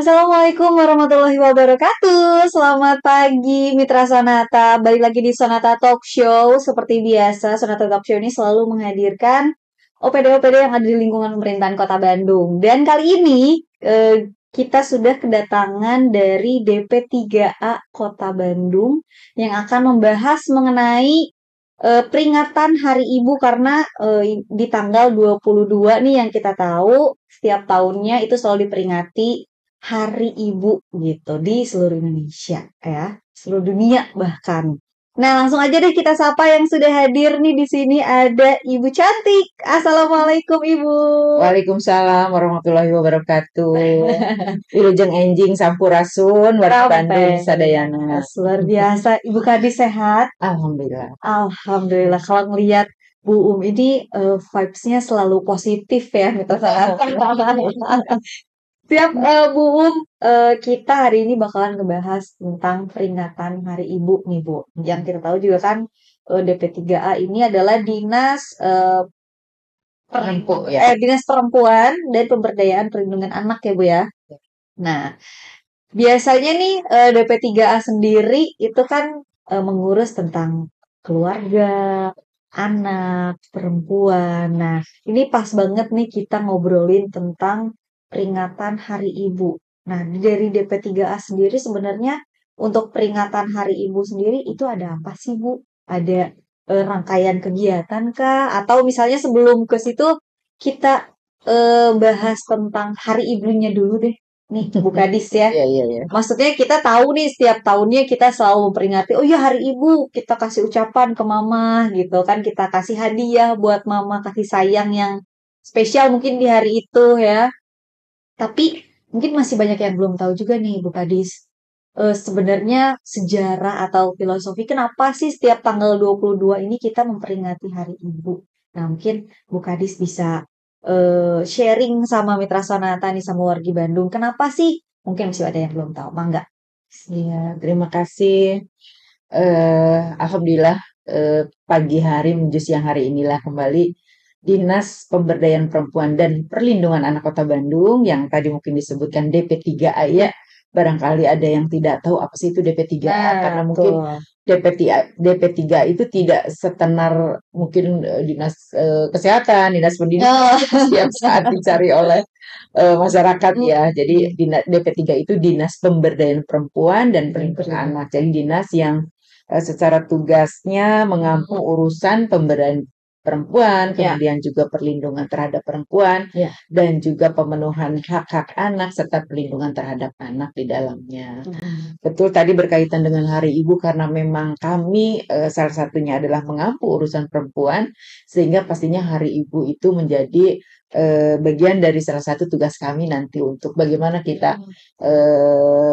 Assalamualaikum warahmatullahi wabarakatuh. Selamat pagi Mitra Sonata. Balik lagi di Sonata Talk Show. Seperti biasa, Sonata Talk Show ini selalu menghadirkan OPD-OPD yang ada di lingkungan pemerintahan Kota Bandung. Dan kali ini kita sudah kedatangan dari DP3A Kota Bandung yang akan membahas mengenai peringatan Hari Ibu karena di tanggal 22 nih yang kita tahu setiap tahunnya itu selalu diperingati Hari Ibu gitu di seluruh Indonesia ya, seluruh dunia bahkan. Nah, langsung aja deh kita sapa yang sudah hadir nih di sini ada Ibu Cantik. Assalamualaikum Ibu. Waalaikumsalam warahmatullahi wabarakatuh. Wilujeng enjing sampurasun warga Bandung sadayana. Luar biasa. Ibu Kadi sehat? Alhamdulillah. Alhamdulillah. Kalau ngelihat Bu ini vibes-nya selalu positif ya, gitu. Siap, Bu kita hari ini bakalan ngebahas tentang peringatan Hari Ibu nih, Bu. Yang kita tahu juga kan DP3A ini adalah Dinas Perempuan dan Pemberdayaan Perlindungan Anak ya, Bu ya. Nah, biasanya nih DP3A sendiri itu kan mengurus tentang keluarga, anak, perempuan. Nah, ini pas banget nih kita ngobrolin tentang peringatan Hari Ibu. Nah, dari DP3A sendiri sebenarnya untuk peringatan Hari Ibu sendiri itu ada apa sih, Bu? Ada rangkaian kegiatan kah? Atau misalnya sebelum ke situ kita bahas tentang Hari Ibunya dulu deh. Nih, Bu Kadis ya. Iya. Maksudnya kita tahu nih setiap tahunnya kita selalu memperingati, oh ya Hari Ibu, kita kasih ucapan ke mama gitu kan, kita kasih hadiah buat mama, kasih sayang yang spesial mungkin di hari itu ya. Tapi mungkin masih banyak yang belum tahu juga nih Bu Kadis. Sebenarnya sejarah atau filosofi kenapa sih setiap tanggal 22 ini kita memperingati Hari Ibu. Nah, mungkin Bu Kadis bisa sharing sama Mitra Sonata nih sama wargi Bandung. Kenapa sih? Mungkin masih ada yang belum tahu. Mangga. Iya, terima kasih. Alhamdulillah pagi hari menuju siang hari inilah kembali Dinas Pemberdayaan Perempuan dan Perlindungan Anak Kota Bandung yang tadi mungkin disebutkan DP3A ya. Barangkali ada yang tidak tahu apa sih itu DP3A karena mungkin DP3 itu tidak setenar mungkin Dinas Kesehatan, Dinas Pendidikan setiap saat dicari oleh masyarakat ya. Jadi DP3 itu Dinas Pemberdayaan Perempuan dan Perlindungan Anak. Jadi dinas yang secara tugasnya mengampu urusan pemberdayaan perempuan, kemudian juga perlindungan terhadap perempuan, dan juga pemenuhan hak-hak anak serta perlindungan terhadap anak di dalamnya. Betul tadi berkaitan dengan Hari Ibu karena memang kami salah satunya adalah mengampu urusan perempuan, sehingga pastinya Hari Ibu itu menjadi bagian dari salah satu tugas kami nanti untuk bagaimana kita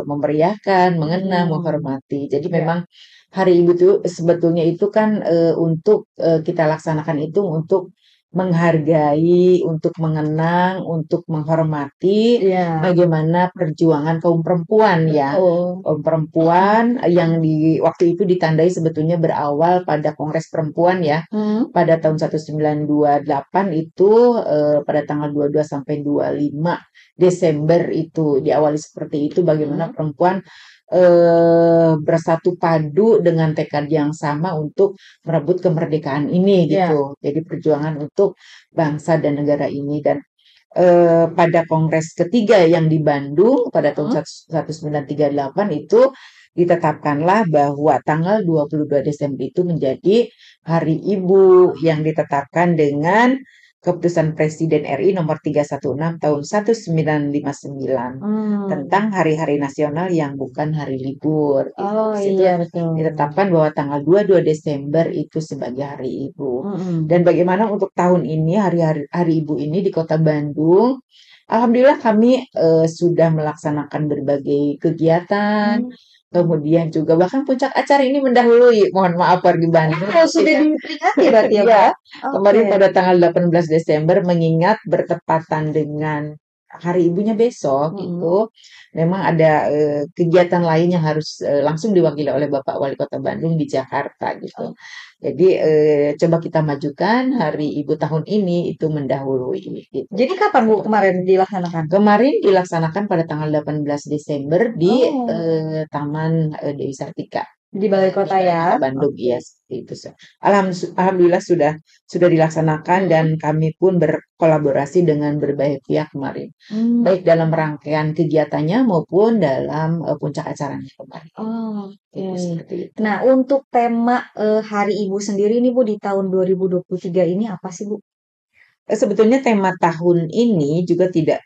memeriahkan, mengenang, menghormati. Jadi memang Hari Ibu itu sebetulnya itu kan untuk kita laksanakan itu untuk menghargai, untuk mengenang, untuk menghormati bagaimana perjuangan kaum perempuan ya. Kaum perempuan yang di waktu itu ditandai sebetulnya berawal pada Kongres Perempuan ya. Pada tahun 1928 itu pada tanggal 22 sampai 25 Desember itu diawali seperti itu bagaimana perempuan bersatu padu dengan tekad yang sama untuk merebut kemerdekaan ini gitu. Jadi perjuangan untuk bangsa dan negara ini dan pada Kongres ketiga yang di Bandung pada tahun 1938 itu ditetapkanlah bahwa tanggal 22 Desember itu menjadi Hari Ibu yang ditetapkan dengan Keputusan Presiden RI nomor 316 tahun 1959 tentang hari-hari nasional yang bukan hari libur. Betul. Ditetapkan bahwa tanggal 22 Desember itu sebagai Hari Ibu. Dan bagaimana untuk tahun ini hari Ibu ini di Kota Bandung? Alhamdulillah kami sudah melaksanakan berbagai kegiatan. Kemudian juga bahkan puncak acara ini mendahului, mohon maaf wargi Bandung. Sudah diperingati berarti ya, Pak? Kemarin pada tanggal 18 Desember mengingat bertepatan dengan hari ibunya besok Mm-mm. itu memang ada kegiatan lain yang harus langsung diwakili oleh Bapak Wali Kota Bandung di Jakarta gitu. Oh, Jadi coba kita majukan Hari Ibu tahun ini itu mendahului gitu. jadi kapan Bu kemarin dilaksanakan? Kemarin dilaksanakan pada tanggal 18 Desember di Oh, Taman Dewi Sartika. di Balai Di Kota Balai ya. Kota Bandung, Oke. iya seperti itu. Alhamdulillah sudah dilaksanakan dan Mm-mm. kami pun berkolaborasi dengan berbagai pihak kemarin, Hmm. baik dalam rangkaian kegiatannya maupun dalam puncak acaranya kemarin. Oh, Itu oke. seperti itu. Nah, untuk tema Hari Ibu sendiri nih Bu di tahun 2023 ini apa sih Bu? Sebetulnya tema tahun ini juga tidak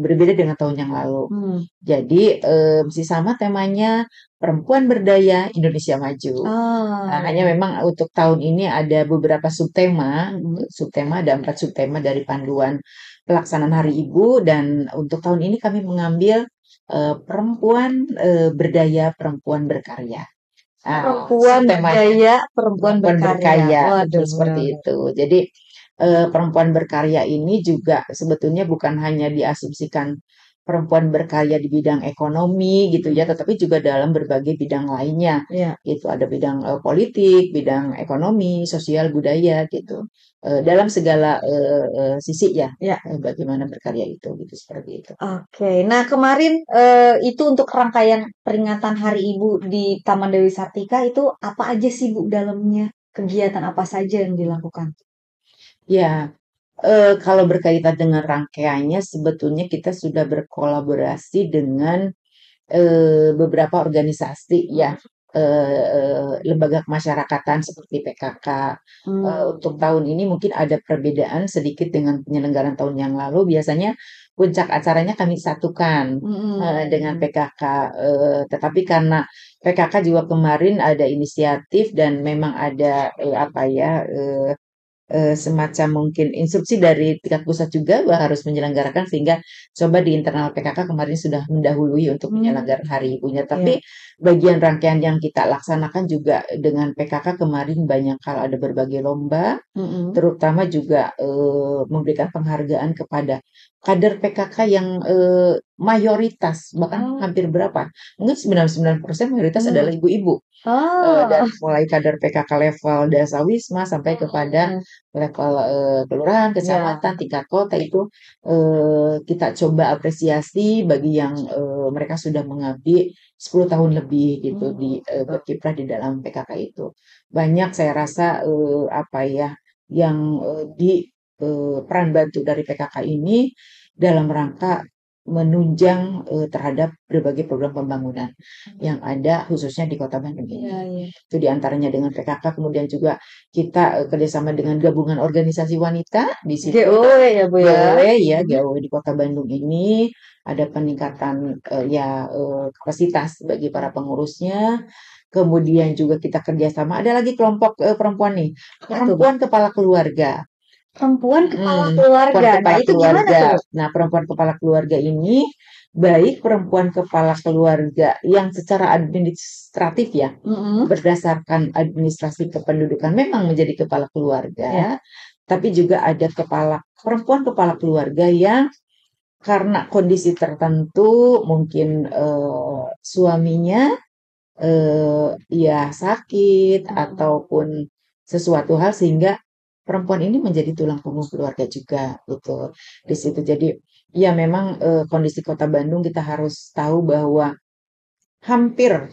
berbeda dengan tahun yang lalu. Hmm. Jadi masih sama temanya perempuan berdaya Indonesia maju. Oh, Hanya ya. memang untuk tahun ini ada beberapa subtema, Mm-mm. ada 4 subtema dari panduan pelaksanaan Hari Ibu dan untuk tahun ini kami mengambil perempuan berdaya, perempuan berkarya. Perempuan Subtemanya berdaya, perempuan perempuan berkarya. berkarya, betul Waduh, seperti benar-benar. itu. Jadi perempuan berkarya ini juga sebetulnya bukan hanya diasumsikan perempuan berkarya di bidang ekonomi gitu ya, tetapi juga dalam berbagai bidang lainnya. Ya. Gitu, ada bidang politik, bidang ekonomi, sosial, budaya gitu. Dalam segala sisi ya, Ya. bagaimana berkarya itu gitu seperti itu. Oke, nah kemarin itu untuk rangkaian peringatan Hari Ibu di Taman Dewi Sartika itu apa aja sih Bu dalamnya? Kegiatan apa saja yang dilakukan? Ya, kalau berkaitan dengan rangkaiannya sebetulnya kita sudah berkolaborasi dengan beberapa organisasi ya, lembaga kemasyarakatan seperti PKK. Untuk Hmm. tahun ini mungkin ada perbedaan sedikit dengan penyelenggaraan tahun yang lalu. Biasanya puncak acaranya kami satukan dengan Mm-mm. PKK, tetapi karena PKK juga kemarin ada inisiatif dan memang ada apa ya, semacam mungkin instruksi dari tingkat pusat juga bahwa harus menyelenggarakan sehingga coba di internal PKK kemarin sudah mendahului untuk Hmm. penyelenggaraan Hari Ibunya. Tapi Ya. bagian rangkaian yang kita laksanakan juga dengan PKK kemarin banyak hal, ada berbagai lomba, Mm-mm. terutama juga memberikan penghargaan kepada kader PKK yang mayoritas bahkan Oh. hampir berapa? Mungkin 99% mayoritas adalah Hmm. ibu-ibu. Oh. Dari mulai kader PKK level Dasawisma sampai kepada Mm-mm. level kelurahan, Ya. kecamatan, tingkat kota itu kita coba apresiasi bagi yang mereka sudah mengabdi 10 tahun lebih gitu di Hmm. berkiprah di dalam PKK itu. Banyak saya rasa apa ya yang di peran bantu dari PKK ini dalam rangka menunjang terhadap berbagai program pembangunan yang ada khususnya di Kota Bandung ini. Iya, iya. Itu diantaranya dengan PKK, kemudian juga kita kerjasama dengan gabungan organisasi wanita di situ. GOW ya Bu ya. GOW ya, Mhm. GOW di Kota Bandung ini ada peningkatan kapasitas bagi para pengurusnya. Kemudian juga kita kerjasama, ada lagi kelompok perempuan nih, Apa tuh Bu? perempuan kepala keluarga. Perempuan kepala Perempuan keluarga. Nah kepala itu gimana keluarga. tuh Bu? Nah, perempuan kepala keluarga ini baik perempuan kepala keluarga yang secara administratif ya, Mm-mm. berdasarkan administrasi kependudukan memang menjadi kepala Ya. keluarga, tapi juga ada perempuan kepala keluarga yang karena kondisi tertentu mungkin suaminya ya sakit Mm-mm. ataupun sesuatu hal sehingga perempuan ini menjadi tulang punggung keluarga juga gitu di situ. Jadi ya memang kondisi Kota Bandung kita harus tahu bahwa hampir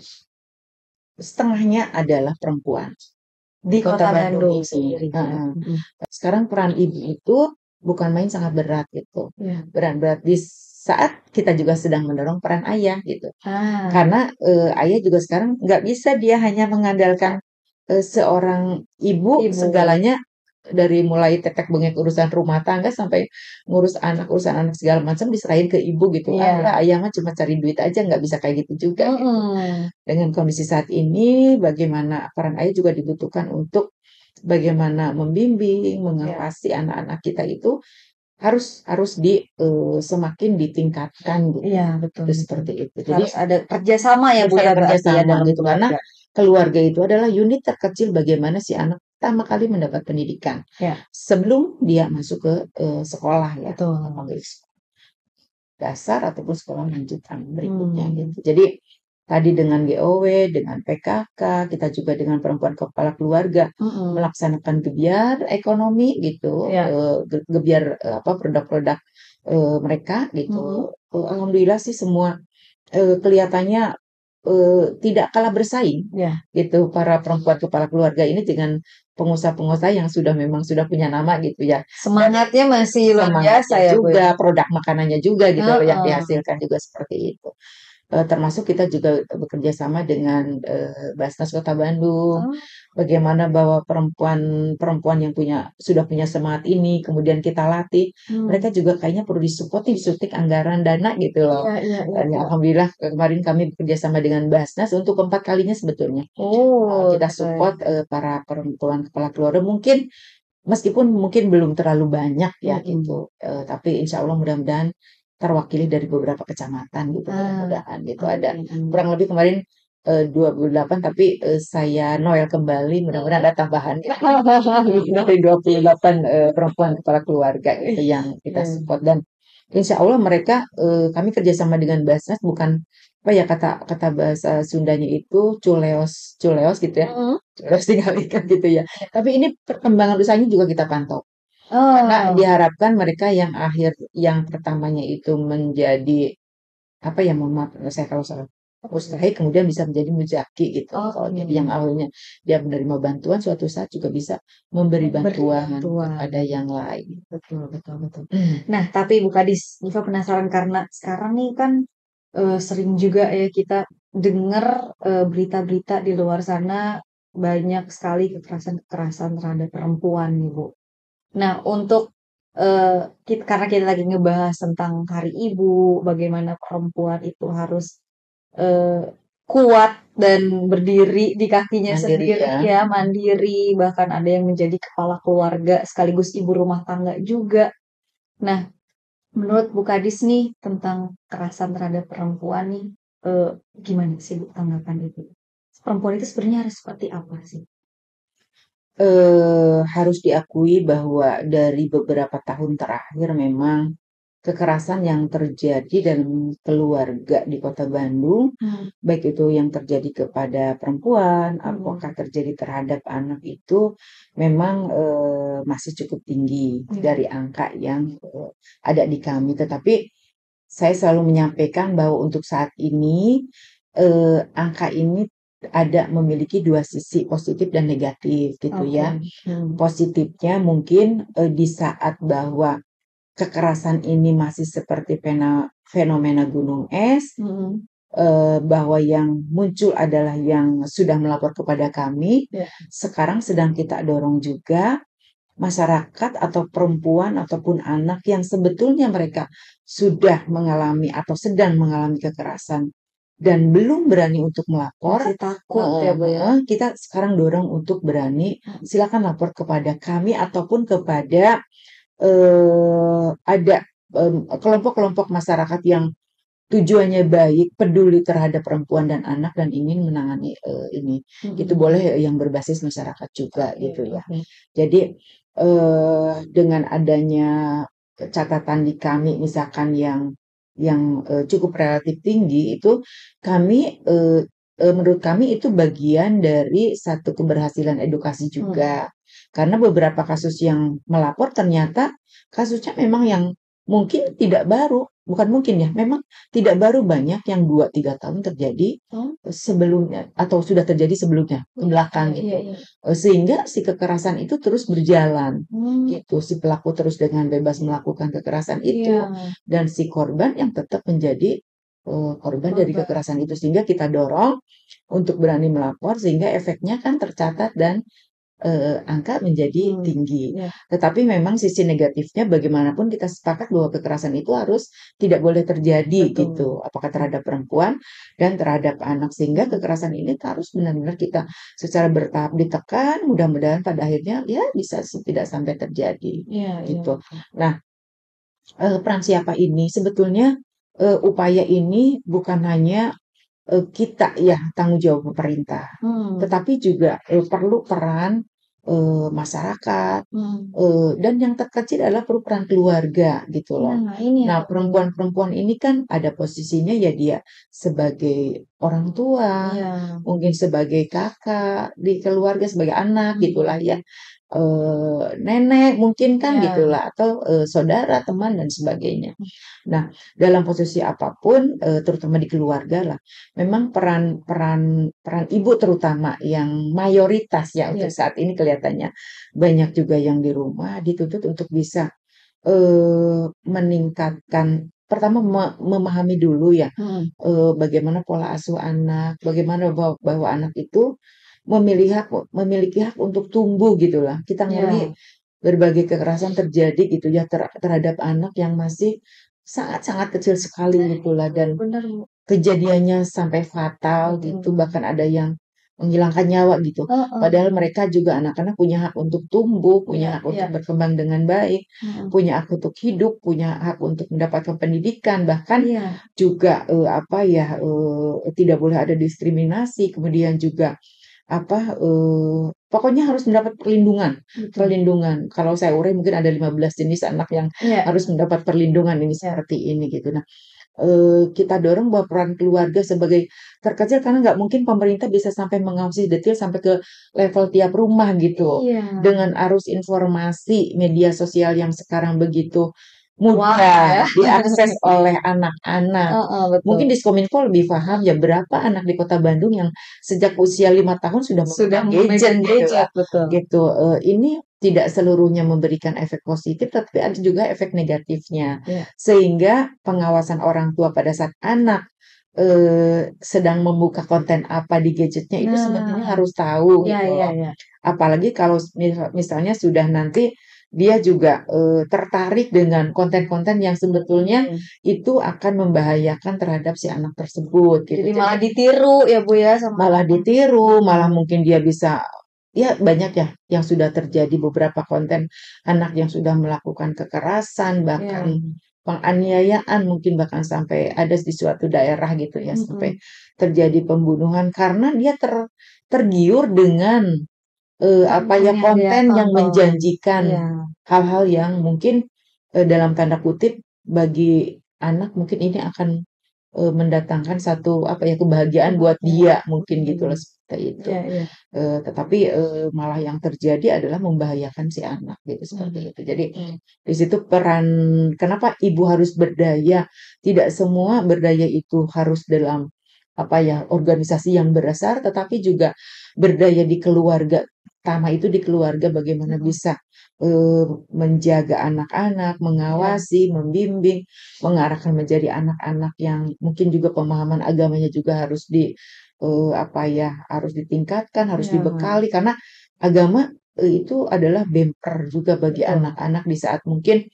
setengahnya adalah perempuan Di di Kota Kota Bandung Bandung ini. sendiri ya. Heeh. Mm-mm. Sekarang peran ibu itu bukan main, sangat berat gitu. Ya. Berat-berat di saat kita juga sedang mendorong peran ayah gitu. Ah, Karena ayah juga sekarang nggak bisa dia hanya mengandalkan seorang ibu ibu. segalanya dari mulai tetek bengek urusan rumah tangga sampai urusan anak segala macam diserahin ke ibu gitu. Ah, Iya. enggak, ayah mah cuma cari duit aja nggak bisa kayak gitu juga gitu. Mm-mm. Dengan kondisi saat ini, bagaimana peran ayah juga dibutuhkan untuk bagaimana membimbing, Ya. mengawasi anak-anak kita itu harus harus semakin ditingkatkan gitu. Iya, betul, Itu betul. seperti itu. Jadi Harus ada kerjasama ya harus Bu ada ya berarti ya kerjasama dalam gitu karena keluarga. keluarga itu adalah unit terkecil bagaimana si anak pertama kali mendapat pendidikan Ya, sebelum dia masuk ke sekolah ya. betul. dasar ataupun sekolah lanjutan berikutnya Hmm. gitu. Jadi tadi dengan GOW, dengan PKK, kita juga dengan perempuan kepala keluarga Mm-mm. melaksanakan gebiar ekonomi gitu, Ya. gebiar apa produk-produk mereka Mm-mm. gitu. Alhamdulillah sih semua kelihatannya tidak kalah bersaing Ya. gitu para perempuan kepala keluarga ini dengan pengusaha-pengusaha yang memang sudah punya nama gitu ya. Dan Semangatnya masih luar biasa semangatnya ya, Bu ya. juga, produk makanannya juga gitu loh yang Heeh. dihasilkan juga seperti itu. Termasuk kita juga bekerja sama dengan Basnas Kota Bandung. Oh. Bagaimana bahwa perempuan-perempuan yang sudah punya semangat ini, kemudian kita latih, Hmm. mereka juga kayaknya perlu disupport nih, disuntik anggaran dana gitu loh. Iya, iya, iya, Ya, iya. alhamdulillah kemarin kami bekerja sama dengan Basnas untuk keempat kalinya sebetulnya. Oh, Kita support keren. para perempuan kepala keluarga mungkin meskipun mungkin belum terlalu banyak ya gitu, Mm-mm. tapi insya Allah mudah-mudahan terwakili dari beberapa kecamatan gitu, Ah, mudah-mudahan gitu ada amin, amin. kurang lebih kemarin 28 tapi saya Noel kembali mudah-mudahan ada tambahan gitu. Dari 28 perempuan kepala keluarga gitu Ih, yang kita iya. support dan insya Allah mereka kami kerjasama dengan Basnas bukan apa ya kata kata bahasa Sundanya itu culeos culeos gitu ya Mm-mm. culeos tinggal ikan gitu ya tapi ini perkembangan usahanya juga kita pantau karena Oh, diharapkan mereka yang pertamanya itu menjadi apa ya mohon maaf saya kalau salah mustahik kemudian bisa menjadi muzaki gitu kalau oke. jadi yang awalnya dia menerima bantuan suatu saat juga bisa memberi Memberi bantuan bantuan. kepada yang lain. Betul, betul, betul. Nah, tapi Bu Kadis, Diva penasaran karena sekarang nih kan sering juga ya kita dengar berita-berita di luar sana banyak sekali kekerasan-kekerasan terhadap perempuan nih Bu. Nah, untuk karena kita lagi ngebahas tentang Hari Ibu, bagaimana perempuan itu harus eh, kuat dan berdiri di kakinya Mandiri sendiri ya. ya, mandiri, bahkan ada yang menjadi kepala keluarga sekaligus ibu rumah tangga juga. Nah, menurut Bu Kadis nih tentang kekerasan terhadap perempuan nih, eh, gimana sih Bu tanggapan itu? Perempuan itu sebenarnya harus seperti apa sih? Harus diakui bahwa dari beberapa tahun terakhir memang kekerasan yang terjadi dalam keluarga di Kota Bandung, Hmm. baik itu yang terjadi kepada perempuan, Hmm. apakah terjadi terhadap anak itu memang masih cukup tinggi Ya. dari angka yang ada di kami. Tetapi saya selalu menyampaikan bahwa untuk saat ini angka ini ada memiliki dua sisi positif dan negatif gitu Oke. ya. Hmm. Positifnya mungkin di saat bahwa kekerasan ini masih seperti fenomena gunung es, Hmm. bahwa yang muncul adalah yang sudah melapor kepada kami. Ya. Sekarang sedang kita dorong juga masyarakat atau perempuan ataupun anak yang sebetulnya mereka sudah mengalami atau sedang mengalami kekerasan dan belum berani untuk melapor, Masih takut ya Bu ya. kita sekarang dorong untuk berani, Hmm. silakan lapor kepada kami ataupun kepada ada kelompok-kelompok masyarakat yang tujuannya baik, peduli terhadap perempuan dan anak dan ingin menangani ini. Itu Hmm. boleh yang berbasis masyarakat juga Oke, gitu ya. oke. Jadi dengan adanya catatan di kami misalkan yang cukup relatif tinggi itu kami menurut kami itu bagian dari satu keberhasilan edukasi Hmm. juga. Karena beberapa kasus yang melapor ternyata kasusnya memang yang mungkin tidak baru, bukan mungkin ya, memang tidak baru banyak yang 2-3 tahun terjadi Oh, sebelumnya atau sudah terjadi sebelumnya ke belakang iya, iya, gitu. iya. Sehingga si kekerasan itu terus berjalan Hmm. gitu. Si pelaku terus dengan bebas melakukan kekerasan itu Iya, dan si korban yang tetap menjadi korban dari korban. kekerasan itu sehingga kita dorong untuk berani melapor sehingga efeknya kan tercatat dan angka menjadi Hmm. tinggi. Ya, Tetapi memang sisi negatifnya bagaimanapun kita sepakat bahwa kekerasan itu harus tidak boleh terjadi betul. gitu, apakah terhadap perempuan dan terhadap anak sehingga Hmm. kekerasan ini harus benar-benar kita secara bertahap ditekan, mudah-mudahan pada akhirnya ya bisa tidak sampai terjadi Iya, iya, gitu. betul. Nah, peran siapa ini sebetulnya upaya ini bukan hanya kita ya tanggung jawab pemerintah, Hmm. tetapi juga perlu peran masyarakat, Hmm. dan yang terkecil adalah peran keluarga gitu loh. Nah, ini yang Nah, penting. perempuan-perempuan ini kan ada posisinya ya dia sebagai orang tua, Iya. mungkin sebagai kakak di keluarga, sebagai anak gitulah ya, Hmm. nenek mungkin kan Iya. gitulah, atau saudara, teman dan sebagainya. Nah, dalam posisi apapun, terutama di keluarga lah, memang peran peran peran ibu terutama yang mayoritas ya untuk Iya. saat ini kelihatannya banyak juga yang di rumah dituntut untuk bisa meningkatkan pertama memahami dulu ya, Hmm. bagaimana pola asuh anak, bagaimana bahwa anak itu memiliki hak untuk tumbuh gitulah. Kita ngeri Iya. berbagai kekerasan terjadi gitu ya terhadap anak yang masih sangat-sangat kecil sekali Nah, gitulah itu dan benar, Bu. kejadiannya sampai fatal gitu, Hmm. bahkan ada yang menghilangkan nyawa gitu. Heeh. Padahal mereka juga anak-anak punya hak untuk tumbuh, punya Iya. hak Iya. untuk berkembang dengan baik, Hmm. punya hak untuk hidup, punya hak untuk mendapatkan pendidikan, bahkan Iya. juga apa ya tidak boleh ada diskriminasi, kemudian juga apa pokoknya harus mendapat perlindungan. Betul. Perlindungan. Kalau saya urai mungkin ada 15 jenis anak yang Iya. harus mendapat perlindungan ini Iya. seperti ini gitu. Nah, kita dorong bahwa peran keluarga sebagai terkecil karena nggak mungkin pemerintah bisa sampai mengawasi detail sampai ke level tiap rumah gitu. Iya. Dengan arus informasi media sosial yang sekarang begitu Wah, mudah ya. diakses oleh anak-anak. Heeh, betul. Mungkin Diskominfo lebih paham ya berapa anak di Kota Bandung yang sejak usia 5 tahun sudah Sudah memegang gadget memegang gitu lah. gadget, betul. Gitu. Ini tidak seluruhnya memberikan efek positif, tapi ada juga efek negatifnya. Iya. Sehingga pengawasan orang tua pada saat anak sedang membuka konten apa di gadgetnya itu sebetulnya Nah, harus tahu iya, gitu iya, loh. iya. Apalagi kalau misalnya sudah nanti dia juga tertarik dengan konten-konten yang sebetulnya Hmm. itu akan membahayakan terhadap si anak tersebut gitu. Jadi Jadi malah ditiru ya, Bu, ya, sama malah anak-anak. ditiru, malah Hmm. mungkin dia bisa ya banyak ya yang sudah terjadi beberapa konten anak yang sudah melakukan kekerasan, bahkan Iya. penganiayaan, mungkin bahkan sampai ada di suatu daerah gitu ya, sampai Hmm. terjadi pembunuhan karena dia tergiur dengan apa Konten ya yang dia konten yang tonton. menjanjikan Iya. hal-hal yang mungkin dalam tanda kutip bagi anak mungkin ini akan mendatangkan satu apa ya kebahagiaan buat dia Kebahagiaan. mungkin gitu loh Hmm. seperti itu. Iya, iya. Tetapi malah yang terjadi adalah membahayakan si anak gitu seperti Hmm. itu. Jadi Betul. di situ peran kenapa ibu harus berdaya? Tidak semua berdaya itu harus dalam apa ya organisasi yang besar, tetapi juga berdaya di keluarga. Pertama itu di keluarga bagaimana Hmm. bisa menjaga anak-anak, Iya. mengawasi, membimbing, mengarahkan menjadi anak-anak yang mungkin juga pemahaman agamanya juga harus apa ya, harus ditingkatkan, harus Iya. dibekali karena agama itu adalah bemper juga bagi Betul. anak-anak di saat mungkin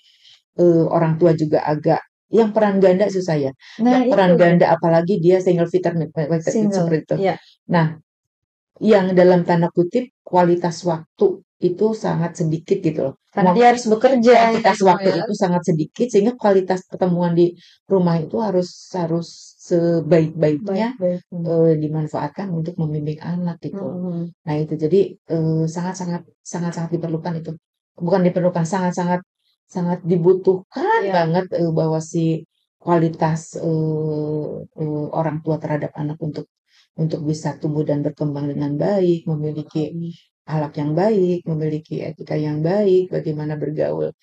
orang tua juga agak yang peran ganda susah ya, Nah, yang itu peran dia. ganda apalagi dia single fitter Single. seperti itu. Iya. Nah, yang dalam tanda kutip kualitas waktu itu sangat sedikit gitu loh. Karena dia harus bekerja ya, Kuantitas Bu, waktu ya. itu sangat sedikit sehingga kualitas pertemuan di rumah itu harus harus sebaik-baiknya Baik-baik. dimanfaatkan untuk membimbing anak gitu loh. Hmm. Nah itu jadi sangat-sangat sangat-sangat diperlukan itu. Bukan diperlukan, sangat-sangat sangat dibutuhkan Iya. banget bahwa si kualitas orang tua terhadap anak untuk bisa tumbuh dan berkembang dengan baik, memiliki Hmm. akhlak yang baik, memiliki etika yang baik, bagaimana bergaul,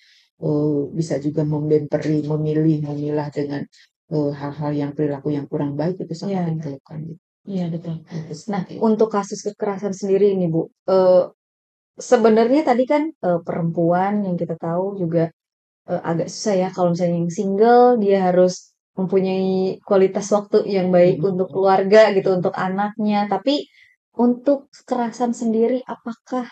bisa juga memilih, memilah dengan hal-hal yang perilaku yang kurang baik itu sangat Iya. diperlukan gitu. Iya, betul. Gitu Nah, seperti itu. untuk kasus kekerasan sendiri ini, Bu, sebenarnya tadi kan perempuan yang kita tahu juga agak susah ya kalau misalnya yang single dia harus mempunyai kualitas waktu yang baik Mm, untuk keluarga gitu, untuk anaknya. Tapi untuk kekerasan sendiri, apakah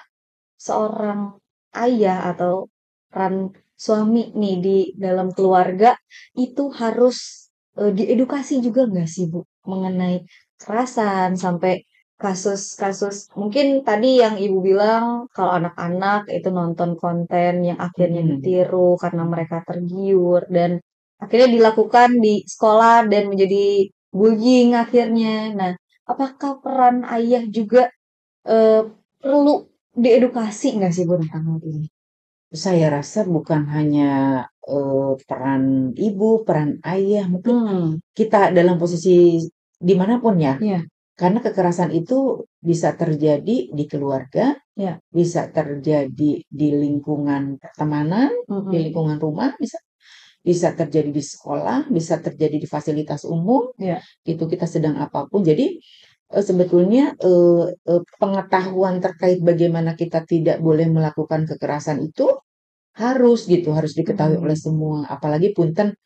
seorang ayah atau peran suami nih di dalam keluarga itu harus diedukasi juga nggak sih, Bu, mengenai kekerasan sampai kasus-kasus mungkin tadi yang Ibu bilang kalau anak-anak itu nonton konten yang akhirnya mm, ditiru karena mereka tergiur dan akhirnya dilakukan di sekolah dan menjadi bullying akhirnya. Nah, apakah peran ayah juga perlu diedukasi nggak sih Bu tentang hal ini? Saya rasa bukan hanya peran ibu, peran ayah, mungkin Hmm, kita dalam posisi dimanapun ya, ya, karena kekerasan itu bisa terjadi di keluarga, ya, bisa terjadi di lingkungan pertemanan, di mm-mm, lingkungan rumah, bisa bisa terjadi di sekolah, bisa terjadi di fasilitas umum, ya, gitu kita sedang apapun. Jadi sebetulnya pengetahuan terkait bagaimana kita tidak boleh melakukan kekerasan itu harus gitu, harus diketahui oleh mm-mm, semua. Apalagi punten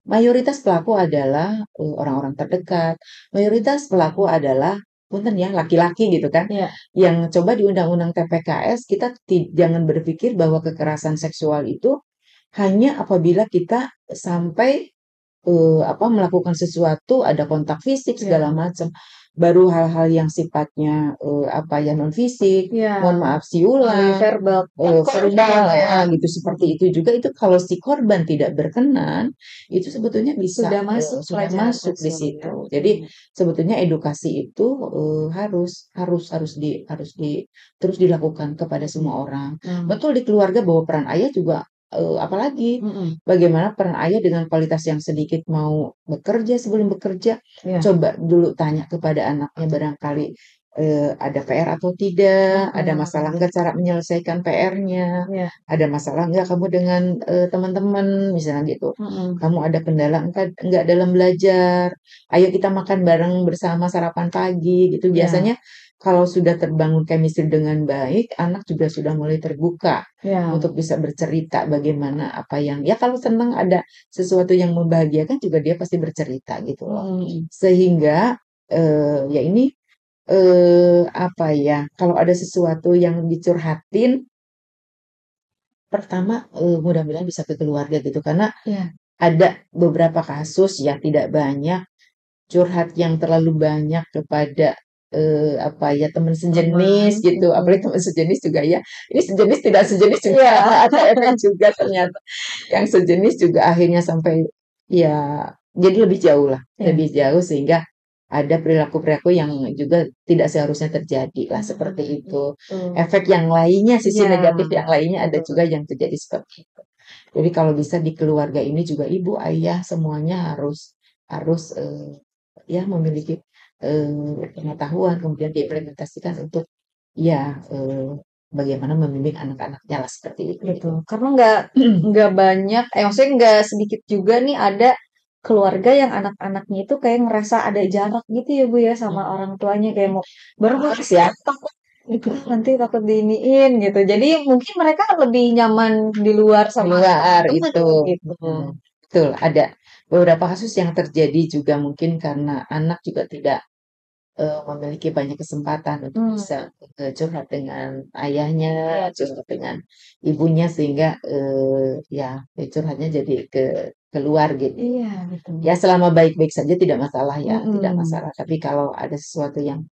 mayoritas pelaku adalah orang-orang terdekat. Mayoritas pelaku adalah punten ya laki-laki gitu kan. ya, Yang coba di Undang-Undang TPKS kita jangan berpikir bahwa kekerasan seksual itu hanya apabila kita sampai apa, melakukan sesuatu, ada kontak fisik segala ya, macam. Baru hal-hal yang sifatnya, apa ya, non fisik, ya, mohon maaf melalui siulan, verbal, verbal ya, ya, gitu. Seperti itu juga itu kalau si korban tidak berkenan, itu sebetulnya bisa, sudah masuk sudah pelajaran masuk di seksual situ. ya. Jadi sebetulnya edukasi itu, harus harus harus di terus dilakukan kepada semua orang. Hmm, Betul di keluarga bahwa peran ayah juga, apalagi mm-mm, bagaimana peran ayah dengan kualitas yang sedikit mau bekerja sebelum bekerja, ya, coba dulu tanya kepada anaknya barangkali ada PR atau tidak, ada masalah mm-mm, nggak cara menyelesaikan PR-nya, ya, ada masalah nggak kamu dengan teman-teman, misalnya gitu. mm-mm, Kamu ada kendala nggak dalam belajar, ayo kita makan bareng bersama sarapan pagi gitu. ya, Biasanya kalau sudah terbangun chemistry dengan baik, anak juga sudah mulai terbuka ya, untuk bisa bercerita bagaimana apa yang ya kalau senang ada sesuatu yang membahagiakan juga dia pasti bercerita gitu loh. mm-mm, Sehingga ya ini apa ya, kalau ada sesuatu yang dicurhatin pertama mudah-mudahan bisa ke keluarga gitu karena ya, ada beberapa kasus ya tidak banyak curhat yang terlalu banyak kepada apa ya teman teman, sejenis gitu apalagi mm-mm, teman sejenis juga ya ini sejenis tidak sejenis juga ya, ada efek juga ternyata yang sejenis juga akhirnya sampai ya jadi lebih jauh lah ya, lebih jauh sehingga ada perilaku-perilaku yang juga tidak seharusnya terjadi lah seperti mm-mm, itu betul, efek yang lainnya sisi ya, negatif yang lainnya ada betul, juga yang terjadi seperti itu jadi kalau bisa di keluarga ini juga ibu ayah semuanya harus harus ya memiliki pengetahuan kemudian diimplementasikan untuk ya bagaimana membimbing anak-anaknya lah seperti itu gitu. betul. Karena nggak banyak, maksudnya nggak sedikit juga nih ada keluarga yang anak-anaknya itu kayak ngerasa ada jarak gitu ya Bu ya sama orang tuanya kayak mau baru harus ya takut gitu nanti takut diiniin gitu. Jadi mungkin mereka lebih nyaman di luar Di sama luar temen itu. gitu. Betul, ada beberapa kasus yang terjadi juga mungkin karena anak juga tidak memiliki banyak kesempatan untuk Hmm, bisa curhat dengan ayahnya, curhat dengan ibunya sehingga ya curhatnya jadi keluar gitu. iya betul. Ya selama baik-baik saja tidak masalah ya, tidak Mm-mm. masalah. Tapi kalau ada sesuatu yang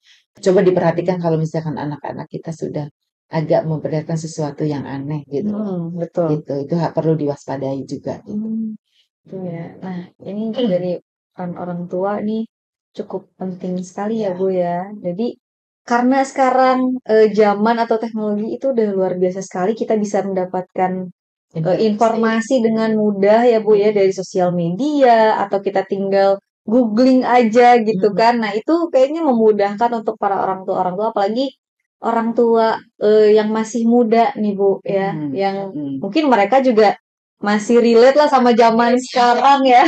coba diperhatikan kalau misalkan anak-anak kita sudah agak memperlihatkan sesuatu yang aneh gitu loh. Mm, betul. Gitu, itu perlu diwaspadai juga gitu. Hmm, itu ya. Nah, ini dari peran orang tua nih cukup penting sekali ya, Ya, Bu ya. Jadi, karena sekarang zaman atau teknologi itu udah luar biasa sekali, kita bisa mendapatkan informasi. informasi dengan mudah ya, Bu ya, dari sosial media atau kita tinggal googling aja gitu Mm, kan. Nah, itu kayaknya memudahkan untuk para orang tua, apalagi orang tua yang masih muda nih, Bu ya, mm, yang mm. mungkin mereka juga masih relate lah sama zaman sekarang ya,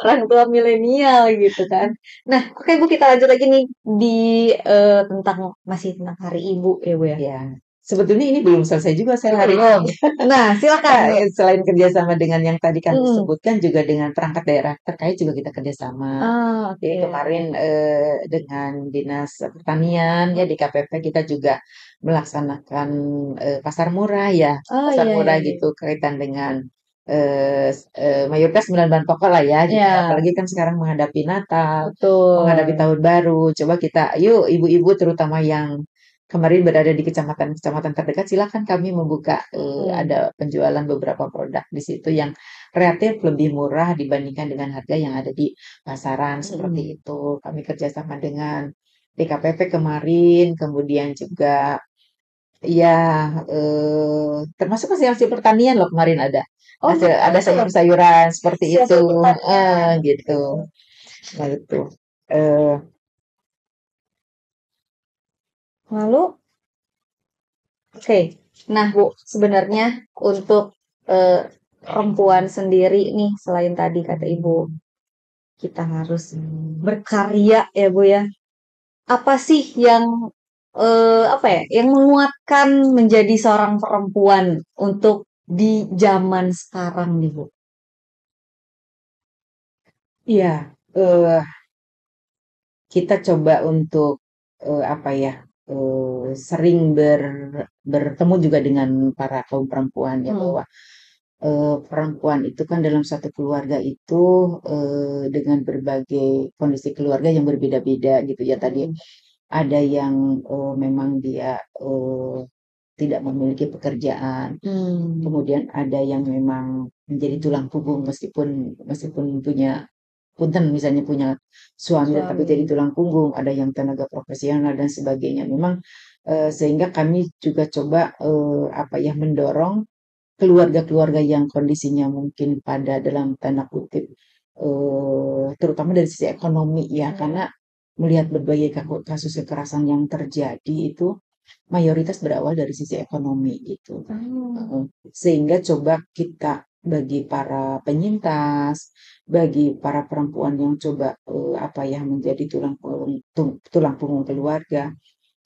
orang tua milenial gitu kan. Nah, oke Bu, kita lanjut lagi nih di tentang masih tentang Hari Ibu ya Bu ya. Ya, sebetulnya ini belum selesai juga saya hari Belum. ini. Nah, silakan Bu. Selain kerjasama dengan yang tadi kami Mm-mm. sebutkan juga dengan perangkat daerah terkait juga kita kerjasama. Ah, Jadi oke. kemarin dengan Dinas Pertanian ya di KPP kita juga melaksanakan pasar murah ya, Oh pasar iya murah iya iya. gitu kaitan dengan mayoritas 9 bahan pokok lah ya gitu. Ya, Apalagi kan sekarang menghadapi Natal, menghadapi betul. tahun baru. Coba kita, yuk ibu-ibu terutama yang kemarin berada di kecamatan-kecamatan terdekat, silakan kami membuka Mm-mm. ada penjualan beberapa produk di situ yang relatif lebih murah dibandingkan dengan harga yang ada di pasaran seperti Mm-mm. itu. Kami kerjasama dengan DKPP kemarin, kemudian juga Iya, termasuk hasil-hasil pertanian loh kemarin Oh ada gitu, sayur-sayuran seperti itu, hasil pertanian. gitu. Nah itu, eh, Lalu, oke. Nah, Bu, sebenarnya untuk eh, perempuan sendiri nih, selain tadi kata Ibu, kita harus berkarya ya, Bu ya. Apa sih yang apa ya, yang menguatkan menjadi seorang perempuan untuk di zaman sekarang nih, Bu? iya, eh, kita coba untuk apa ya, sering bertemu juga dengan para kaum perempuan ya Hmm. bahwa perempuan itu kan dalam satu keluarga itu dengan berbagai kondisi keluarga yang berbeda-beda gitu ya tadi Hmm. ada yang memang dia tidak memiliki pekerjaan, Hmm. kemudian ada yang memang menjadi tulang punggung meskipun meskipun punya punten misalnya punya suami tetapi Suami. jadi tulang punggung, ada yang tenaga profesional dan sebagainya. Memang sehingga kami juga coba apa ya mendorong keluarga-keluarga yang kondisinya mungkin pada dalam tanda kutip terutama dari sisi ekonomi ya karena melihat berbagai kasus kekerasan yang terjadi itu mayoritas berawal dari sisi ekonomi gitu. Hmm. Sehingga coba kita bagi para penyintas, bagi para perempuan yang coba apa ya menjadi tulang punggung keluarga,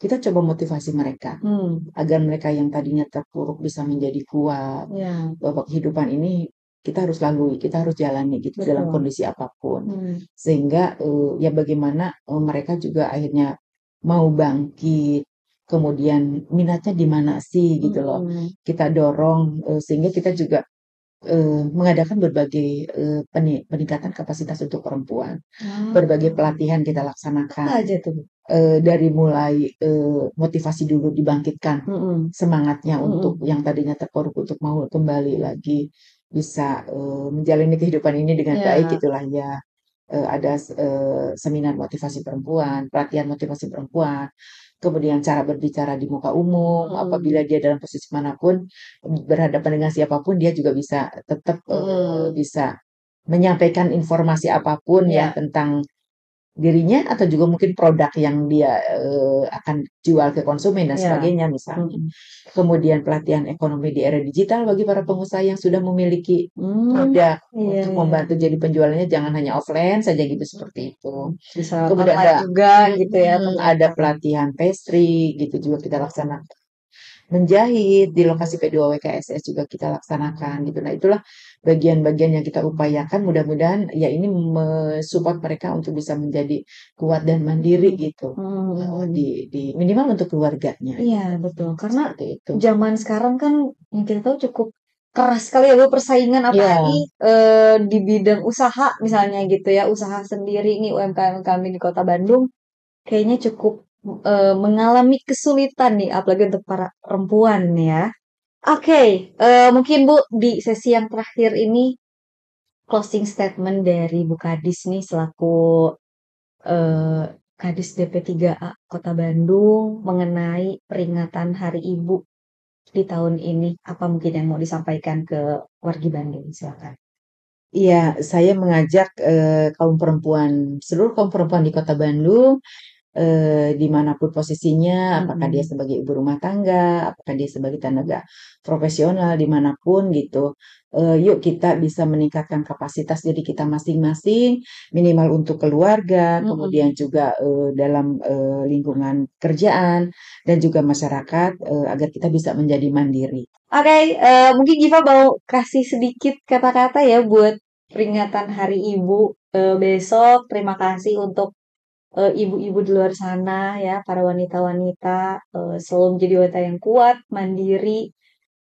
kita coba motivasi mereka Hmm. agar mereka yang tadinya terpuruk bisa menjadi kuat. Ya, Bahwa kehidupan ini kita harus lalui, kita harus jalani gitu dalam betul. kondisi apapun. Hmm. Sehingga ya bagaimana mereka juga akhirnya mau bangkit, kemudian minatnya di mana sih gitu loh. Hmm. Kita dorong sehingga kita juga mengadakan berbagai peningkatan kapasitas untuk perempuan. Wah, Berbagai pelatihan kita apa laksanakan aja tuh, Bu? dari mulai motivasi dulu dibangkitkan Hmm. semangatnya untuk Hmm. yang tadinya terpuruk untuk mau kembali lagi bisa menjalani kehidupan ini dengan baik Ya. itulah ya. Ada seminar motivasi perempuan, pelatihan motivasi perempuan, kemudian cara berbicara di muka umum, apabila Hmm. dia dalam posisi manapun berhadapan dengan siapapun dia juga bisa tetap Hmm. bisa menyampaikan informasi apapun ya Ya. tentang dirinya atau juga mungkin produk yang dia akan jual ke konsumen dan Ya. sebagainya misalnya. Hmm. Kemudian pelatihan ekonomi di era digital bagi para pengusaha yang sudah memiliki Hmm. produk Iya, untuk iya. membantu jadi penjualannya jangan hanya offline saja gitu seperti itu. Bisa Kemudian online juga gitu ya ada ternyata. pelatihan pastry gitu juga kita laksanakan. Menjahit di lokasi P2W KSS juga kita laksanakan gitu. Nah, itulah bagian-bagian yang kita upayakan mudah-mudahan ya ini mensupport mereka untuk bisa menjadi kuat dan mandiri gitu. Hmm. Di minimal untuk keluarganya Iya, gitu. betul. Karena Seperti itu. zaman sekarang kan yang kita tahu cukup keras sekali ya Bu persaingan apalagi Ya, di bidang usaha misalnya gitu ya, usaha sendiri nih UMKM kami di Kota Bandung kayaknya cukup mengalami kesulitan nih apalagi untuk para perempuan ya. Oke, mungkin Bu di sesi yang terakhir ini closing statement dari Bu Kadis nih selaku eh, Kadis DP3A Kota Bandung mengenai peringatan Hari Ibu di tahun ini. Apa mungkin yang mau disampaikan ke wargi Bandung? Silakan. iya, saya mengajak seluruh kaum perempuan di Kota Bandung dimanapun posisinya, apakah dia Mm-mm. sebagai ibu rumah tangga, apakah dia sebagai tenaga profesional, dimanapun gitu. Yuk kita bisa meningkatkan kapasitas diri kita masing-masing, minimal untuk keluarga, kemudian Mm-mm. juga dalam lingkungan kerjaan, dan juga masyarakat, agar kita bisa menjadi mandiri. Oke, mungkin Giva mau kasih sedikit kata-kata ya buat peringatan Hari Ibu besok. Terima kasih untuk ibu-ibu di luar sana ya, para wanita-wanita selalu menjadi wanita yang kuat, mandiri,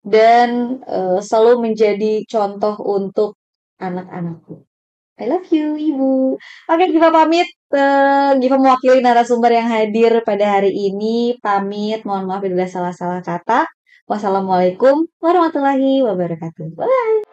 dan selalu menjadi contoh untuk anak-anakku. I love you, Ibu. Oke, Giva pamit. Giva mewakili narasumber yang hadir pada hari ini. Pamit, mohon maaf bila salah-salah kata. Wassalamualaikum warahmatullahi wabarakatuh. Bye.